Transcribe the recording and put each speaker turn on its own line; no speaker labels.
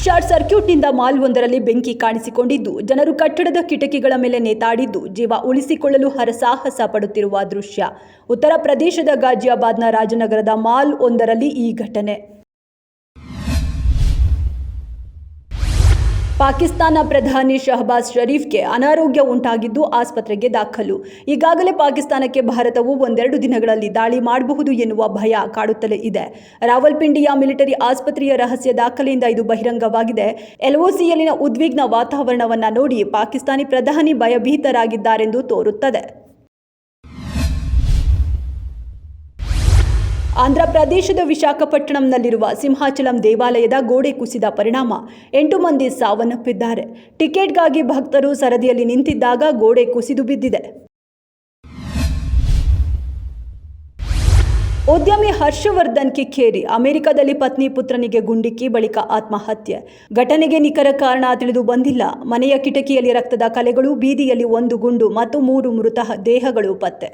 Short ಸರ್ಕ್ಯೂಟ್ನಿಂದ mall ಒಂದರಲ್ಲಿ ಬೆಂಕಿ ಕಾಣಿಸಿಕೊಂಡಿದ್ದು, ಜನರು ಕಟ್ಟಡದ ಕಿಟಕಿಗಳ ಮೇಲೆ ನೇತಾಡಿದ್ದು, ಜೀವ ಉಳಿಸಿಕೊಳ್ಳಲು ಹರಸಾಹಸ ಪಡುತ್ತಿರುವ ದೃಶ್ಯ. ಉತ್ತರ ಪ್ರದೇಶದ ಗಾಜಿಯಾಬಾದ್ನ ರಾಜನಗರದ ಮಾಲ್ ಒಂದರಲ್ಲಿ ಈ ಘಟನೆ. ಪಾಕಿಸ್ತಾನ ಪ್ರಧಾನಿ ಶಹಬಾಜ್ ಶರೀಫ್ಗೆ ಅನಾರೋಗ್ಯ ಉಂಟಾಗಿದ್ದು ಆಸ್ಪತ್ರೆಗೆ ದಾಖಲು. ಈಗಾಗಲೇ ಪಾಕಿಸ್ತಾನಕ್ಕೆ ಭಾರತವು ಒಂದೆರಡು ದಿನಗಳಲ್ಲಿ ದಾಳಿ ಮಾಡಬಹುದು ಎನ್ನುವ ಭಯ ಕಾಡುತ್ತಲೇ ಇದೆ. ರಾವಲ್ಪಿಂಡಿಯ ಮಿಲಿಟರಿ ಆಸ್ಪತ್ರೆಯ ರಹಸ್ಯ ದಾಖಲೆಯಿಂದ ಇದು ಬಹಿರಂಗವಾಗಿದೆ. LOCಯಲ್ಲಿನ ಉದ್ವಿಗ್ನ ವಾತಾವರಣವನ್ನು ನೋಡಿ ಪಾಕಿಸ್ತಾನಿ ಪ್ರಧಾನಿ ಭಯಭೀತರಾಗಿದ್ದಾರೆಂದು ತೋರುತ್ತದೆ. ಆಂಧ್ರ ಪ್ರದೇಶದ ವಿಶಾಖಪಟ್ಟಣಂನಲ್ಲಿರುವ ಸಿಂಹಾಚಲಂ ದೇವಾಲಯದ ಗೋಡೆ ಕುಸಿದ ಪರಿಣಾಮ 8 ಮಂದಿ ಸಾವನ್ನಪ್ಪಿದ್ದಾರೆ. ಟಿಕೆಟ್ಗಾಗಿ ಭಕ್ತರು ಸರದಿಯಲ್ಲಿ ನಿಂತಿದ್ದಾಗ ಗೋಡೆ ಕುಸಿದು ಬಿದ್ದಿದೆ. ಉದ್ಯಮಿ ಹರ್ಷವರ್ಧನ್ ಕಿಕ್ಕೇರಿ ಅಮೆರಿಕದಲ್ಲಿ ಪತ್ನಿ ಪುತ್ರನಿಗೆ ಗುಂಡಿಕ್ಕಿ ಬಳಿಕ ಆತ್ಮಹತ್ಯೆ. ಘಟನೆಗೆ ನಿಖರ ಕಾರಣ ತಿಳಿದು ಬಂದಿಲ್ಲ. ಮನೆಯ ಕಿಟಕಿಯಲ್ಲಿ ರಕ್ತದ ಕಲೆಗಳು, ಬೀದಿಯಲ್ಲಿ ಒಂದು ಗುಂಡು ಮತ್ತು 3 ಮೃತ ದೇಹಗಳು ಪತ್ತೆ.